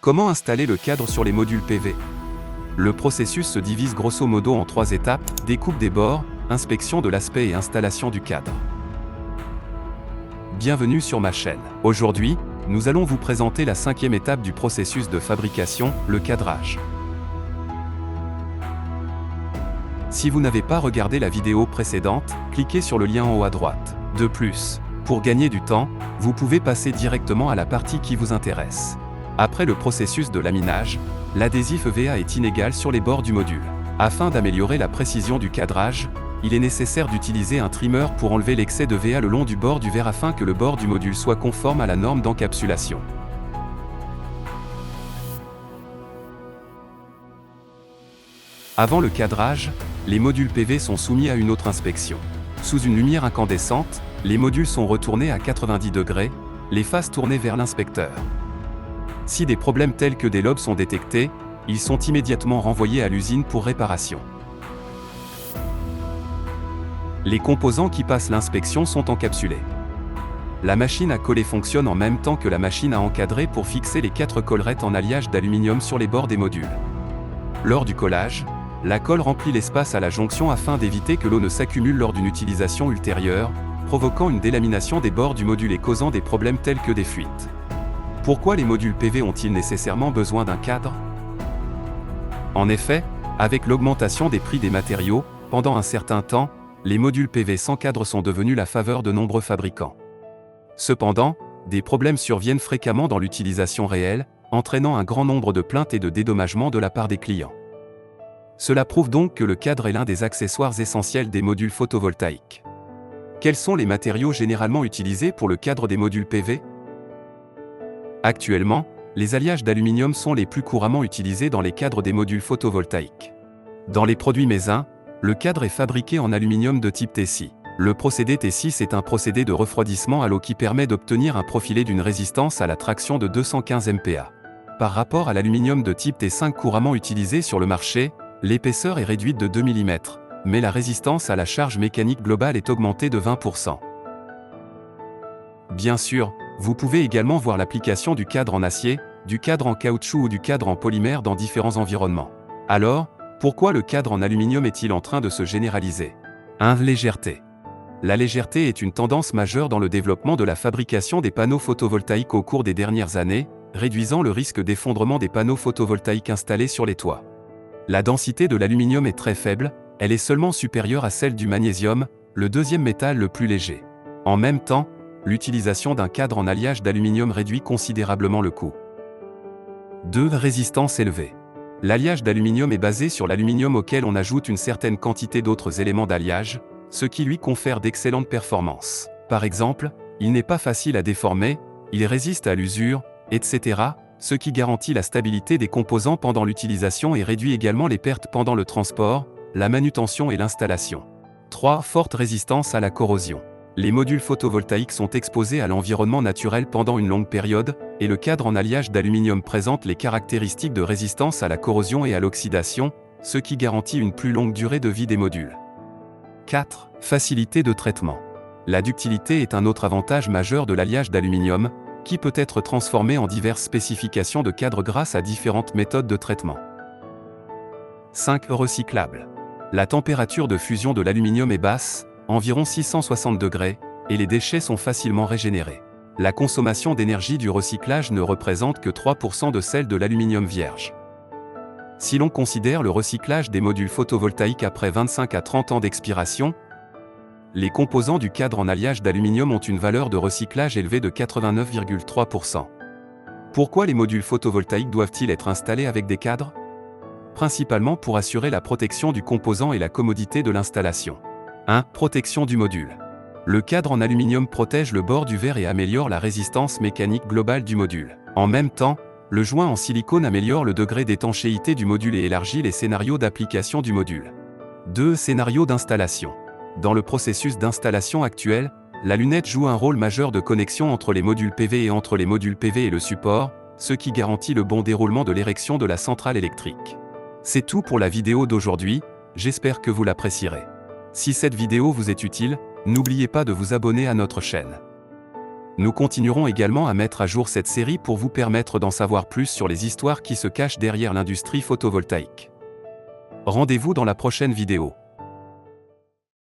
Comment installer le cadre sur les modules PV? Le processus se divise grosso modo en 3 étapes: découpe des bords, inspection de l'aspect et installation du cadre. Bienvenue sur ma chaîne. Aujourd'hui, nous allons vous présenter la 5e étape du processus de fabrication, le cadrage. Si vous n'avez pas regardé la vidéo précédente, cliquez sur le lien en haut à droite. De plus, pour gagner du temps, vous pouvez passer directement à la partie qui vous intéresse. Après le processus de laminage, l'adhésif EVA est inégal sur les bords du module. Afin d'améliorer la précision du cadrage, il est nécessaire d'utiliser un trimmer pour enlever l'excès de VA le long du bord du verre afin que le bord du module soit conforme à la norme d'encapsulation. Avant le cadrage, les modules PV sont soumis à une autre inspection. Sous une lumière incandescente, les modules sont retournés à 90 degrés, les faces tournées vers l'inspecteur. Si des problèmes tels que des lobes sont détectés, ils sont immédiatement renvoyés à l'usine pour réparation. Les composants qui passent l'inspection sont encapsulés. La machine à coller fonctionne en même temps que la machine à encadrer pour fixer les 4 collerettes en alliage d'aluminium sur les bords des modules. Lors du collage, la colle remplit l'espace à la jonction afin d'éviter que l'eau ne s'accumule lors d'une utilisation ultérieure, provoquant une délamination des bords du module et causant des problèmes tels que des fuites. Pourquoi les modules PV ont-ils nécessairement besoin d'un cadre? En effet, avec l'augmentation des prix des matériaux, pendant un certain temps, les modules PV sans cadre sont devenus la faveur de nombreux fabricants. Cependant, des problèmes surviennent fréquemment dans l'utilisation réelle, entraînant un grand nombre de plaintes et de dédommagements de la part des clients. Cela prouve donc que le cadre est l'un des accessoires essentiels des modules photovoltaïques. Quels sont les matériaux généralement utilisés pour le cadre des modules PV? Actuellement, les alliages d'aluminium sont les plus couramment utilisés dans les cadres des modules photovoltaïques. Dans les produits Meysin, le cadre est fabriqué en aluminium de type T6. Le procédé T6 est un procédé de refroidissement à l'eau qui permet d'obtenir un profilé d'une résistance à la traction de 215 MPa. Par rapport à l'aluminium de type T5 couramment utilisé sur le marché, l'épaisseur est réduite de 2 mm, mais la résistance à la charge mécanique globale est augmentée de 20%. Bien sûr, vous pouvez également voir l'application du cadre en acier, du cadre en caoutchouc ou du cadre en polymère dans différents environnements. Alors, pourquoi le cadre en aluminium est-il en train de se généraliser? 1. Légèreté. La légèreté est une tendance majeure dans le développement de la fabrication des panneaux photovoltaïques au cours des dernières années, réduisant le risque d'effondrement des panneaux photovoltaïques installés sur les toits. La densité de l'aluminium est très faible, elle est seulement supérieure à celle du magnésium, le deuxième métal le plus léger. En même temps, l'utilisation d'un cadre en alliage d'aluminium réduit considérablement le coût. 2. Résistance élevée. L'alliage d'aluminium est basé sur l'aluminium auquel on ajoute une certaine quantité d'autres éléments d'alliage, ce qui lui confère d'excellentes performances. Par exemple, il n'est pas facile à déformer, il résiste à l'usure, etc., ce qui garantit la stabilité des composants pendant l'utilisation et réduit également les pertes pendant le transport, la manutention et l'installation. 3. Forte résistance à la corrosion. Les modules photovoltaïques sont exposés à l'environnement naturel pendant une longue période, et le cadre en alliage d'aluminium présente les caractéristiques de résistance à la corrosion et à l'oxydation, ce qui garantit une plus longue durée de vie des modules. 4. Facilité de traitement. La ductilité est un autre avantage majeur de l'alliage d'aluminium, qui peut être transformé en diverses spécifications de cadre grâce à différentes méthodes de traitement. 5. Recyclable. La température de fusion de l'aluminium est basse, environ 660 degrés, et les déchets sont facilement régénérés. La consommation d'énergie du recyclage ne représente que 3% de celle de l'aluminium vierge. Si l'on considère le recyclage des modules photovoltaïques après 25 à 30 ans d'expiration, les composants du cadre en alliage d'aluminium ont une valeur de recyclage élevée de 89,3%. Pourquoi les modules photovoltaïques doivent-ils être installés avec des cadres? Principalement pour assurer la protection du composant et la commodité de l'installation. 1. Protection du module. Le cadre en aluminium protège le bord du verre et améliore la résistance mécanique globale du module. En même temps, le joint en silicone améliore le degré d'étanchéité du module et élargit les scénarios d'application du module. 2. Scénario d'installation. Dans le processus d'installation actuel, la lunette joue un rôle majeur de connexion entre les modules PV et entre les modules PV et le support, ce qui garantit le bon déroulement de l'érection de la centrale électrique. C'est tout pour la vidéo d'aujourd'hui, j'espère que vous l'apprécierez. Si cette vidéo vous est utile, n'oubliez pas de vous abonner à notre chaîne. Nous continuerons également à mettre à jour cette série pour vous permettre d'en savoir plus sur les histoires qui se cachent derrière l'industrie photovoltaïque. Rendez-vous dans la prochaine vidéo.